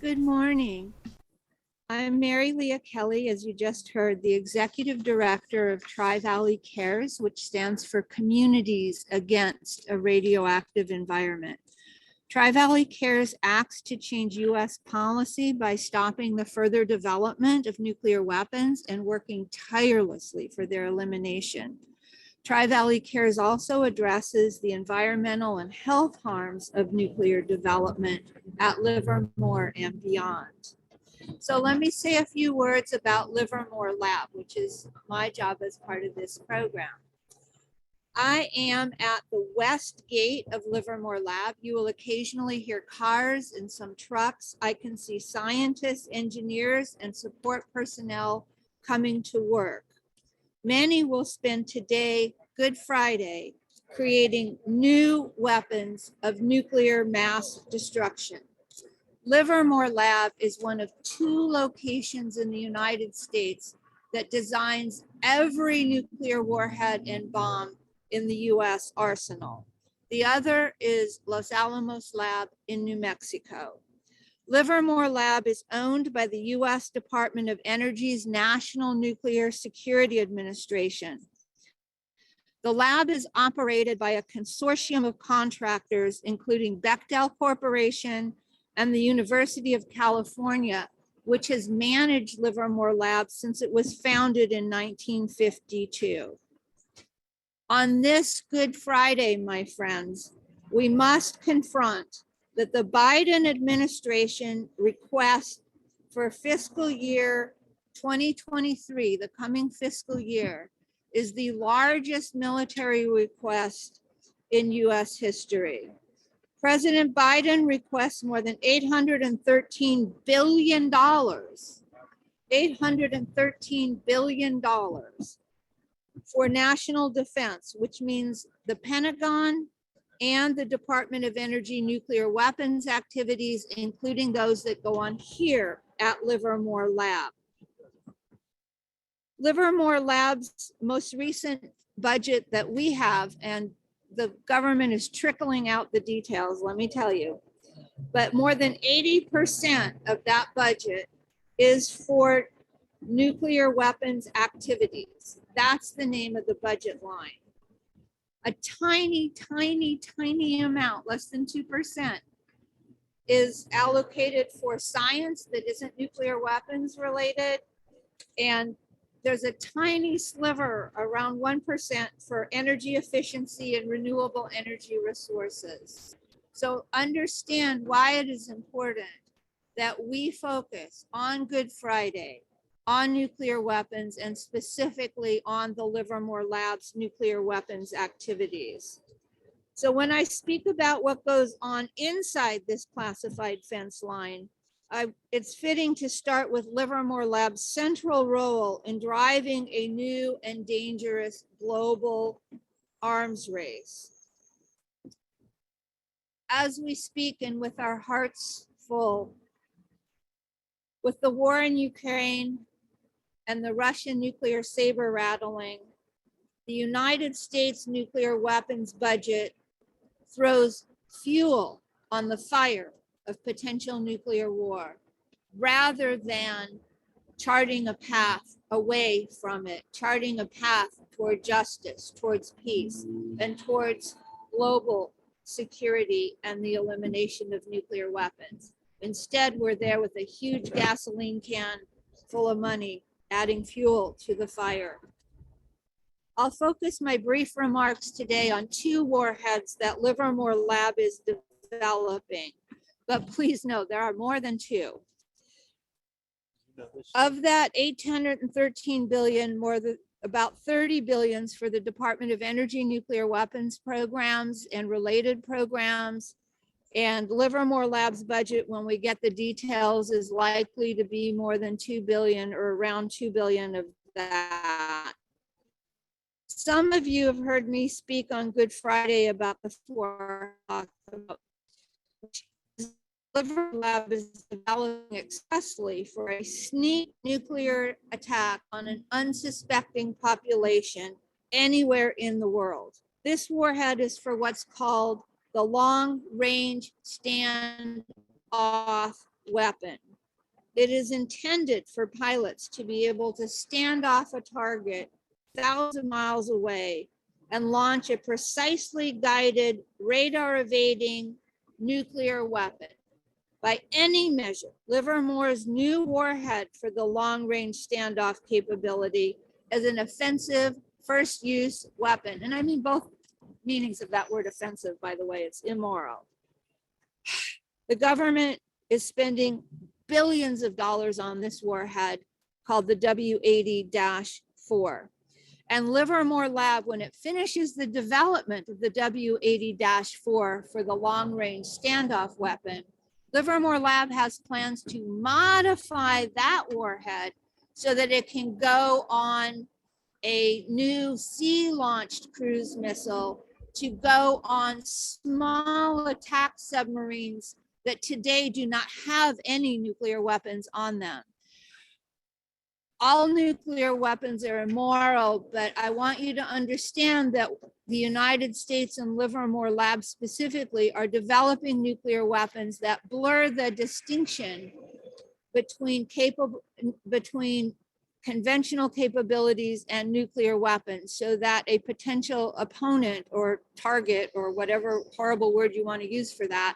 Good morning. I'm Marylia Kelley, as you just heard, the Executive Director of Tri-Valley Cares, which stands for Communities Against a Radioactive Environment. Tri-Valley Cares acts to change U.S. policy by stopping the further development of nuclear weapons and working tirelessly for their elimination. Tri-Valley Cares also addresses the environmental and health harms of nuclear development at Livermore and beyond. So let me say a few words about Livermore Lab, which is my job as part of this program. I am at the west gate of Livermore Lab. You will occasionally hear cars and some trucks. I can see scientists, engineers, and support personnel coming to work. Many will spend today, Good Friday, creating new weapons of nuclear mass destruction. Livermore Lab is one of 2 locations in the United States that designs every nuclear warhead and bomb in the US arsenal. The other is Los Alamos Lab in New Mexico. Livermore Lab is owned by the US Department of Energy's National Nuclear Security Administration. The lab is operated by a consortium of contractors, including Bechtel Corporation and the University of California, which has managed Livermore Lab since it was founded in 1952. On this Good Friday, my friends, we must confront that the Biden administration request for fiscal year 2023, the coming fiscal year, is the largest military request in US history. President Biden requests more than $813 billion, $813 billion for national defense, which means the Pentagon and the Department of Energy nuclear weapons activities, including those that go on here at Livermore Lab. Livermore Lab's most recent budget that we have, and the government is trickling out the details, let me tell you, but more than 80% of that budget is for nuclear weapons activities. That's the name of the budget line. A tiny, tiny, tiny amount, less than 2%, is allocated for science that isn't nuclear weapons related. And there's a tiny sliver, around 1%, for energy efficiency and renewable energy resources. So understand why it is important that we focus on Good Friday, on nuclear weapons, and specifically on the Livermore Lab's nuclear weapons activities. So when I speak about what goes on inside this classified fence line, it's fitting to start with Livermore Lab's central role in driving a new and dangerous global arms race. As we speak, and with our hearts full, with the war in Ukraine and the Russian nuclear saber rattling, the United States nuclear weapons budget throws fuel on the fire of potential nuclear war, rather than charting a path away from it, charting a path toward justice, towards peace, and towards global security and the elimination of nuclear weapons. Instead, we're there with a huge gasoline can full of money, adding fuel to the fire. I'll focus my brief remarks today on 2 warheads that Livermore Lab is developing. But please note, there are more than 2. Of that 813 billion, about 30 billions for the Department of Energy nuclear weapons programs and related programs. And Livermore Lab's budget, when we get the details, is likely to be more than 2 billion, or around 2 billion of that. Some of you have heard me speak on Good Friday about the 4 Livermore Lab is developing expressly for a sneak nuclear attack on an unsuspecting population anywhere in the world. This warhead is for what's called the long range standoff weapon. It is intended for pilots to be able to stand off a target 1,000 miles away and launch a precisely guided, radar evading nuclear weapon. By any measure, Livermore's new warhead for the long range standoff capability is an offensive first use weapon. And I mean both meanings of that word offensive, by the way, it's immoral. The government is spending billions of dollars on this warhead called the W80-4. And Livermore Lab, when it finishes the development of the W80-4 for the long range standoff weapon, Livermore Lab has plans to modify that warhead so that it can go on a new sea-launched cruise missile to go on small attack submarines that today do not have any nuclear weapons on them. All nuclear weapons are immoral, but I want you to understand that the United States and Livermore Lab specifically are developing nuclear weapons that blur the distinction between conventional capabilities and nuclear weapons, so that a potential opponent or target or whatever horrible word you want to use for that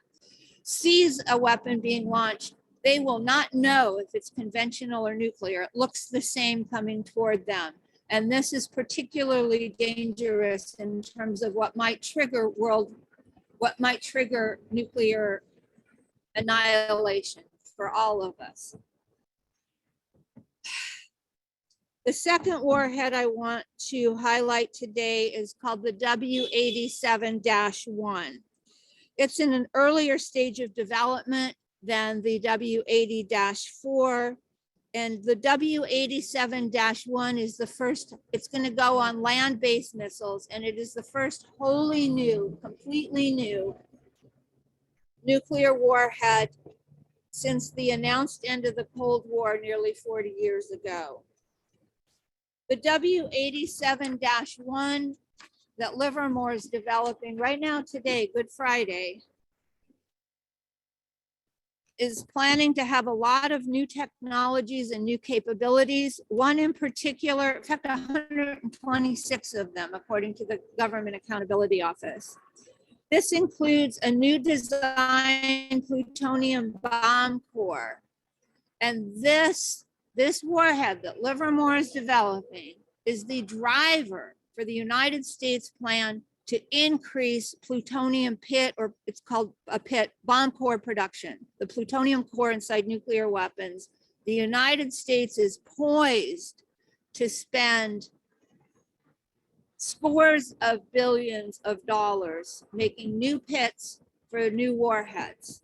sees a weapon being launched, they will not know if it's conventional or nuclear. It looks the same coming toward them. And this is particularly dangerous in terms of what might trigger nuclear annihilation for all of us. The second warhead I want to highlight today is called the W87-1. It's in an earlier stage of development than the W80-4. And the W87-1 is the first, it's going to go on land-based missiles, and it is the first wholly new, completely new nuclear warhead since the announced end of the Cold War nearly 40 years ago. The W87-1 that Livermore is developing right now today, Good Friday, is planning to have a lot of new technologies and new capabilities. One in particular, in fact, 126 of them, according to the Government Accountability Office. This includes a new design plutonium bomb core. And this warhead that Livermore is developing is the driver for the United States plan to increase plutonium pit, or it's called a pit, bomb core production, the plutonium core inside nuclear weapons. The United States is poised to spend scores of billions of dollars making new pits for new warheads.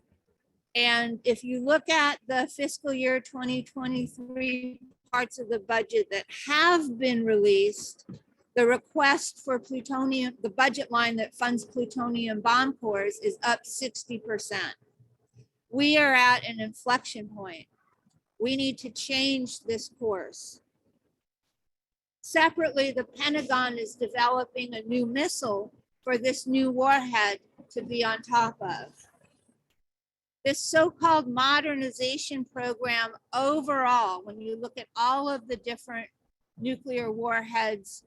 And if you look at the fiscal year 2023 parts of the budget that have been released, the request for plutonium, the budget line that funds plutonium bomb cores is up 60%. We are at an inflection point. We need to change this course. Separately, the Pentagon is developing a new missile for this new warhead to be on top of. This so-called modernization program overall, when you look at all of the different nuclear warheads,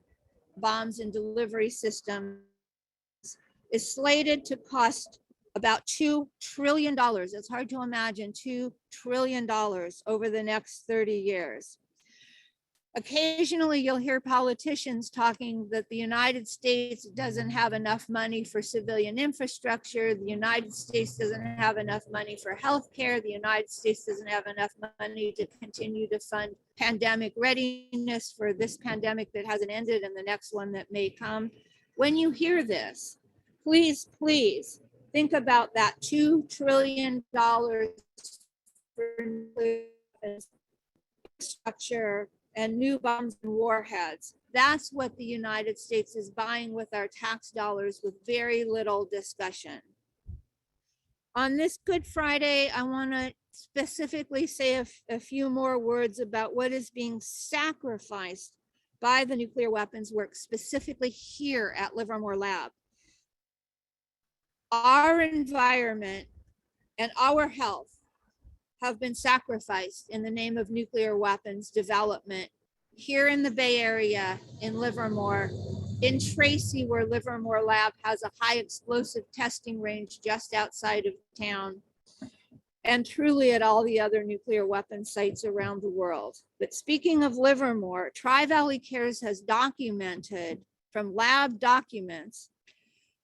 bombs and delivery systems, is slated to cost about $2 trillion. It's hard to imagine $2 trillion over the next 30 years. Occasionally, you'll hear politicians talking that the United States doesn't have enough money for civilian infrastructure. The United States doesn't have enough money for healthcare. The United States doesn't have enough money to continue to fund pandemic readiness for this pandemic that hasn't ended and the next one that may come. When you hear this, please, please think about that $2 trillion for infrastructure and new bombs and warheads. That's what the United States is buying with our tax dollars with very little discussion. On this Good Friday, I want to specifically say a few more words about what is being sacrificed by the nuclear weapons work, specifically here at Livermore Lab. Our environment and our health have been sacrificed in the name of nuclear weapons development here in the Bay Area, in Livermore, in Tracy, where Livermore Lab has a high explosive testing range just outside of town, and truly at all the other nuclear weapon sites around the world. But speaking of Livermore, Tri-Valley Cares has documented from lab documents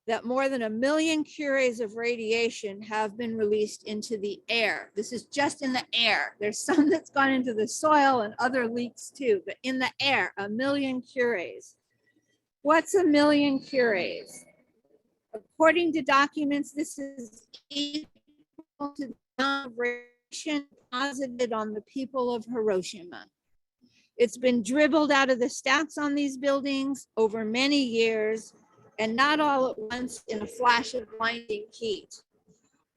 that more than 1 million curies of radiation have been released into the air. This is just in the air. There's some that's gone into the soil and other leaks too, but in the air, 1 million curies. What's 1 million curies? According to documents, this is equal to the amount of radiation deposited on the people of Hiroshima. It's been dribbled out of the stats on these buildings over many years, and not all at once in a flash of blinding heat.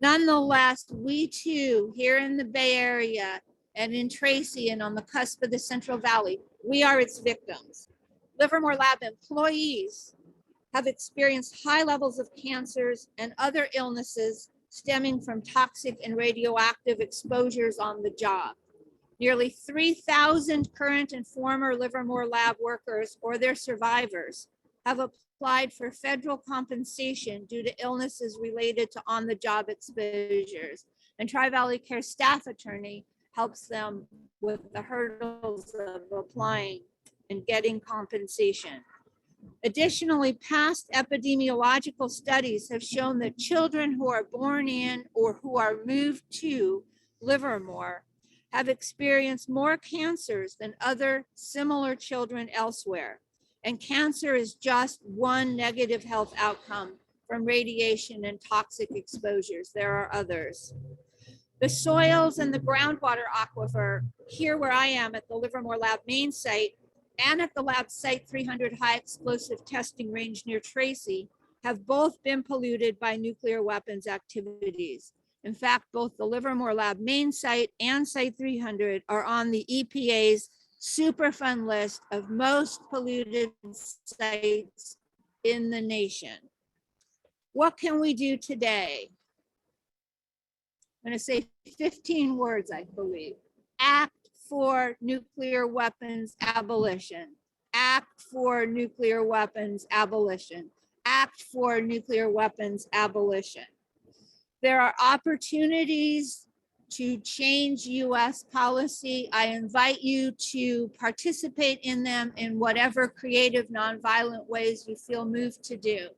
Nonetheless, we too, here in the Bay Area and in Tracy and on the cusp of the Central Valley, we are its victims. Livermore Lab employees have experienced high levels of cancers and other illnesses stemming from toxic and radioactive exposures on the job. Nearly 3,000 current and former Livermore Lab workers or their survivors have applied for federal compensation due to illnesses related to on-the-job exposures. And Tri-Valley Care staff attorney helps them with the hurdles of applying and getting compensation. Additionally, past epidemiological studies have shown that children who are born in or who are moved to Livermore have experienced more cancers than other similar children elsewhere. And cancer is just one negative health outcome from radiation and toxic exposures. There are others. The soils and the groundwater aquifer here where I am at the Livermore Lab main site and at the lab site 300 high explosive testing range near Tracy have both been polluted by nuclear weapons activities. In fact, both the Livermore Lab main site and site 300 are on the EPA's Superfund list of most polluted sites in the nation. What can we do today? I'm going to say 15 words, I believe. Act for nuclear weapons abolition. Act for nuclear weapons abolition. Act for nuclear weapons abolition. There are opportunities to change US policy. I invite you to participate in them in whatever creative nonviolent ways you feel moved to do.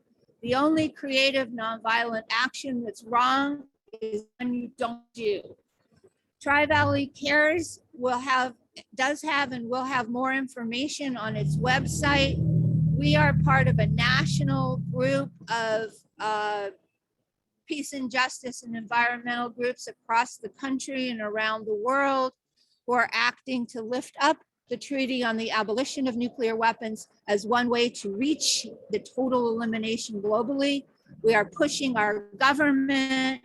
The only creative nonviolent action that's wrong is when you don't do. Tri-Valley Cares does have and will have more information on its website. We are part of a national group of peace and justice and environmental groups across the country and around the world who are acting to lift up the Treaty on the Abolition of Nuclear Weapons as one way to reach the total elimination globally. We are pushing our government.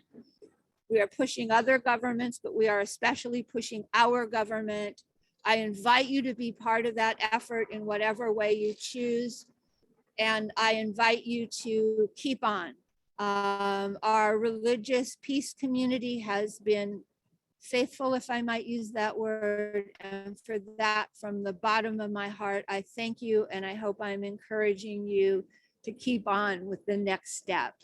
We are pushing other governments, but we are especially pushing our government. I invite you to be part of that effort in whatever way you choose. And I invite you to keep on. Our religious peace community has been faithful, if I might use that word. And for that, from the bottom of my heart, I thank you. And I hope I'm encouraging you to keep on with the next step.